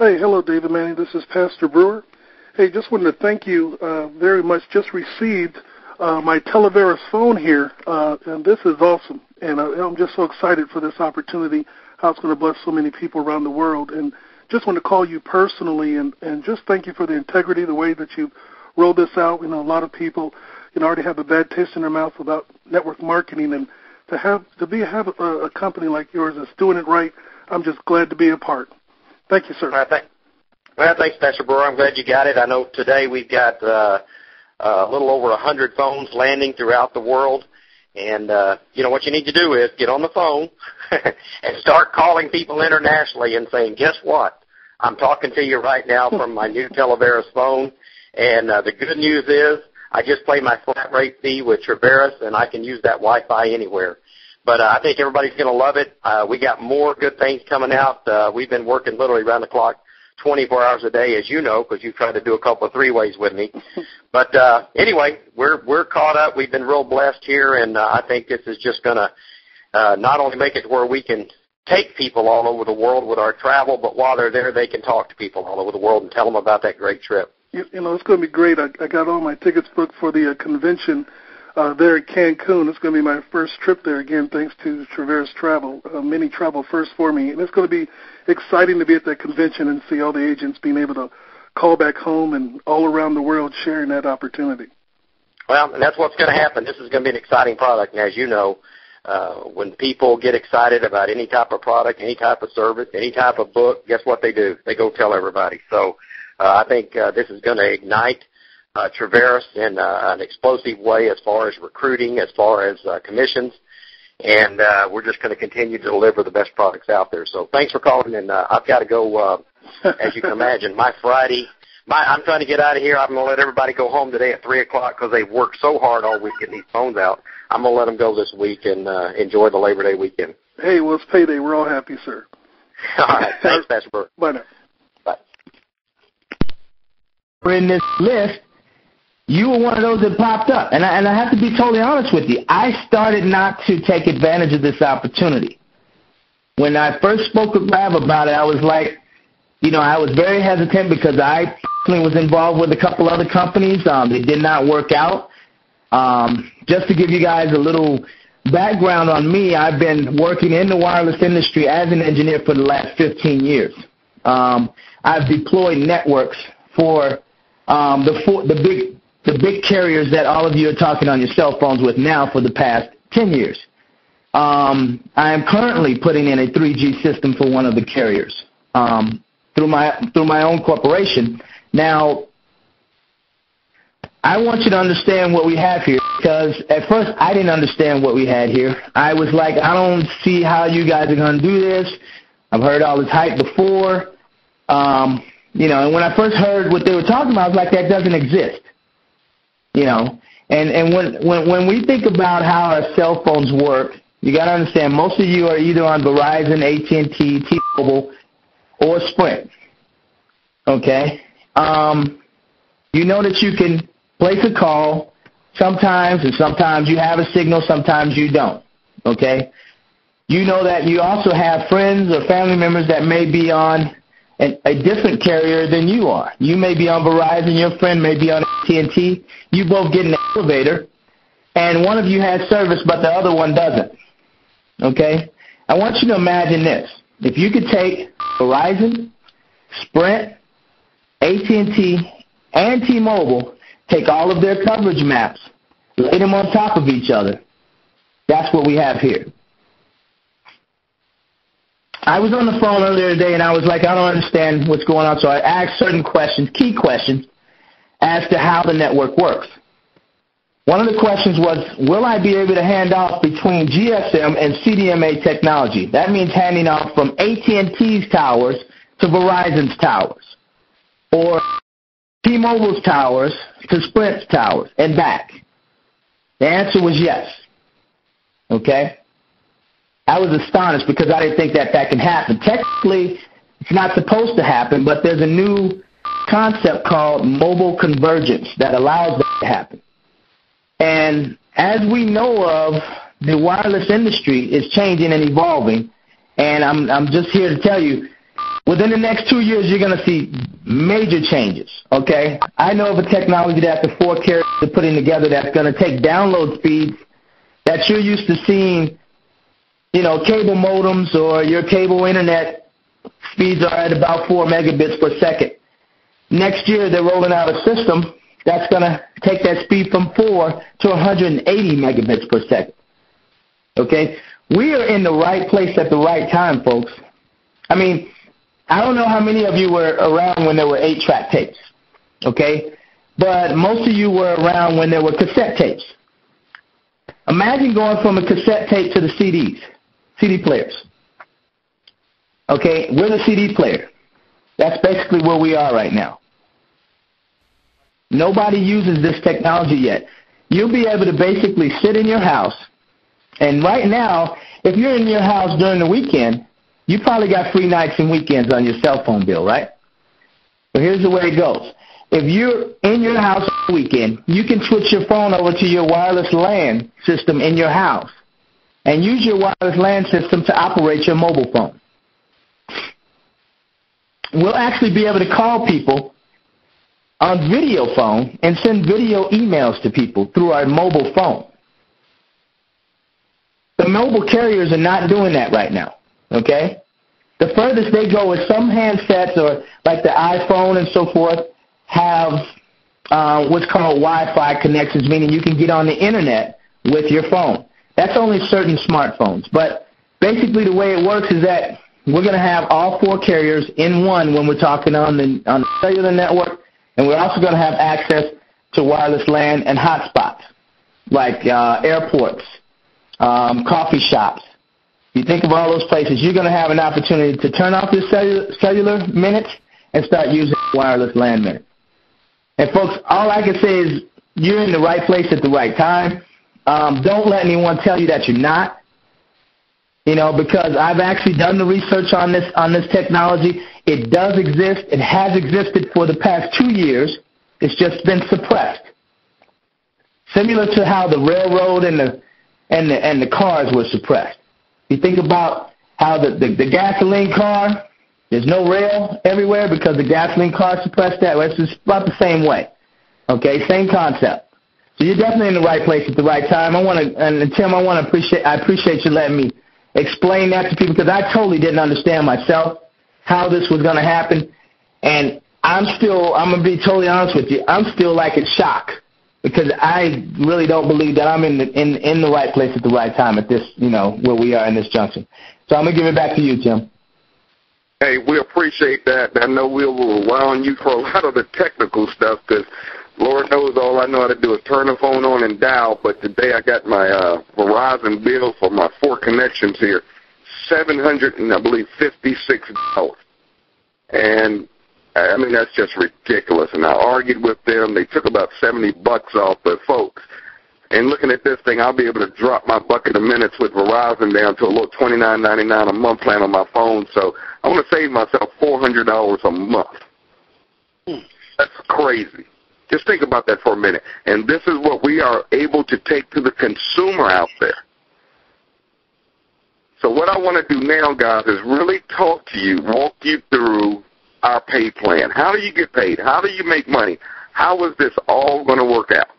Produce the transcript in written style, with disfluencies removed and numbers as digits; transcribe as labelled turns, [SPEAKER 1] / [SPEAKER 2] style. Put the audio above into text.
[SPEAKER 1] Hey, hello, David Manning. This is Pastor Brewer. Hey, just wanted to thank you very much. Just received my Televerus phone here, and this is awesome. And I'm just so excited for this opportunity, how it's going to bless so many people around the world. And just want to call you personally and just thank you for the integrity, the way that you rolled this out. You know, a lot of people, already have a bad taste in their mouth about network marketing, and to have a company like yours that's doing it right, I'm just glad to be a part. Thank you, sir.
[SPEAKER 2] Well, thanks, Pastor Brewer. I'm glad you got it. I know today we've got a little over 100 phones landing throughout the world. And, what you need to do is get on the phone and start calling people internationally and saying, guess what? I'm talking to you right now from my new Televerus phone. And the good news is I just pay my flat rate fee with Traverus, and I can use that Wi-Fi anywhere. But I think everybody's going to love it. We got more good things coming out. We've been working literally around the clock 24 hours a day, as you know, because you've tried to do a couple of three-ways with me. But anyway, we're caught up. We've been real blessed here, and I think this is just going to not only make it to where we can take people all over the world with our travel, but while they're there, they can talk to people all over the world and tell them about that great trip. It's
[SPEAKER 1] going to be great. I got all my tickets booked for the convention there at Cancun. It's going to be my first trip there again, thanks to Traverus Travel, mini travel first for me. And it's going to be exciting to be at that convention and see all the agents being able to call back home and all around the world sharing that opportunity.
[SPEAKER 2] Well, and that's what's going to happen. This is going to be an exciting product. And as you know, when people get excited about any type of product, any type of service, any type of book, guess what they do? They go tell everybody. So I think this is going to ignite Traverus in an explosive way as far as recruiting, as far as commissions, and we're just going to continue to deliver the best products out there. So thanks for calling, and I've got to go, as you can imagine, I'm trying to get out of here. I'm going to let everybody go home today at 3 o'clock because they've worked so hard all week getting these phones out. I'm going to let them go this week and enjoy the Labor Day weekend.
[SPEAKER 1] Hey, well, it's payday. We're all happy, sir.
[SPEAKER 2] All right. Thanks, Pastor Burke.
[SPEAKER 1] Bye now.
[SPEAKER 2] Bye.
[SPEAKER 3] In this list, you were one of those that popped up. And I have to be totally honest with you. I started not to take advantage of this opportunity. When I first spoke with Rav about it, I was like, I was very hesitant because I personally was involved with a couple other companies. They did not work out. Just to give you guys a little background on me, I've been working in the wireless industry as an engineer for the last 15 years. I've deployed networks for the big carriers that all of you are talking on your cell phones with now for the past 10 years. I am currently putting in a 3G system for one of the carriers through my own corporation. Now, I want you to understand what we have here, because at first I didn't understand what we had here. I was like, I don't see how you guys are going to do this. I've heard all this hype before. And when I first heard what they were talking about, I was like, that doesn't exist. And when we think about how our cell phones work, you got to understand most of you are either on Verizon, at&t, T-Mobile, or Sprint. Okay? You know that you can place a call sometimes, and sometimes you have a signal, sometimes you don't. Okay? You know that you also have friends or family members that may be on a different carrier than you are. You may be on Verizon, your friend may be on at&t. You both get in the elevator, and one of you has service, but the other one doesn't. Okay? I want you to imagine this. If you could take Verizon, Sprint, at&t, and T-Mobile, take all of their coverage maps, lay them on top of each other, that's what we have here. I was on the phone earlier today, and I was like, I don't understand what's going on. So I asked certain questions, key questions, as to how the network works. One of the questions was, will I be able to hand off between GSM and CDMA technology? That means handing off from at&t's towers to Verizon's towers, or T-Mobile's towers to Sprint's towers, and back. The answer was yes. Okay? I was astonished because I didn't think that can happen. Technically, it's not supposed to happen, but there's a new concept called mobile convergence that allows that to happen. And as we know of, the wireless industry is changing and evolving, and I'm just here to tell you, Within the next 2 years, you're going to see major changes, okay? I know of a technology that the 4 carriers are putting together that's going to take download speeds that you're used to seeing, cable modems or your cable internet speeds are at about 4 megabits per second. Next year, they're rolling out a system that's going to take that speed from 4 to 180 megabits per second, okay? We are in the right place at the right time, folks. I mean, I don't know how many of you were around when there were 8-track tapes, okay? But most of you were around when there were cassette tapes. Imagine going from a cassette tape to the CDs, CD players. Okay, we're the CD player. That's basically where we are right now. Nobody uses this technology yet. You'll be able to basically sit in your house, and right now, if you're in your house during the weekend, you probably got free nights and weekends on your cell phone bill, right? But here's the way it goes. If you're in your house on the weekend, you can switch your phone over to your wireless LAN system in your house and use your wireless LAN system to operate your mobile phone. We'll actually be able to call people on video phone and send video emails to people through our mobile phone. The mobile carriers are not doing that right now, okay? The furthest they go is some handsets, or like the iPhone and so forth, have what's called Wi-Fi connections, meaning you can get on the Internet with your phone. That's only certain smartphones. But basically the way it works is that we're going to have all 4 carriers in one when we're talking on the cellular network, and we're also going to have access to wireless LAN and hotspots, like airports, coffee shops. You think of all those places, you're going to have an opportunity to turn off your cellular minutes and start using wireless LAN minutes. And, folks, all I can say is you're in the right place at the right time. Don't let anyone tell you that you're not, because I've actually done the research on this technology. It does exist. It has existed for the past 2 years. It's just been suppressed, similar to how the railroad and the cars were suppressed. You think about how the gasoline car, there's no rail everywhere because the gasoline car suppressed that. Well, it's just about the same way. Okay, same concept. So you're definitely in the right place at the right time. Tim, I appreciate you letting me explain that to people, because I totally didn't understand myself how this was going to happen. And I'm going to be totally honest with you, I'm still like in shock, because I really don't believe that I'm in the right place at the right time at this, where we are in this junction. So I'm going to give it back to you, Tim.
[SPEAKER 4] Hey, we appreciate that. I know we will rely on you for a lot of the technical stuff, because Lord knows all I know how to do is turn the phone on and dial. But today I got my Verizon bill for my 4 connections here, $756. And I mean, that's just ridiculous. And I argued with them. They took about $70 off, but folks, and looking at this thing, I'll be able to drop my bucket of minutes with Verizon down to a little $29.99 a month plan on my phone. So I want to save myself $400 a month. That's crazy. Just think about that for a minute. And this is what we are able to take to the consumer out there. So what I want to do now, guys, is really talk to you, walk you through our pay plan. How do you get paid? How do you make money? How is this all going to work out?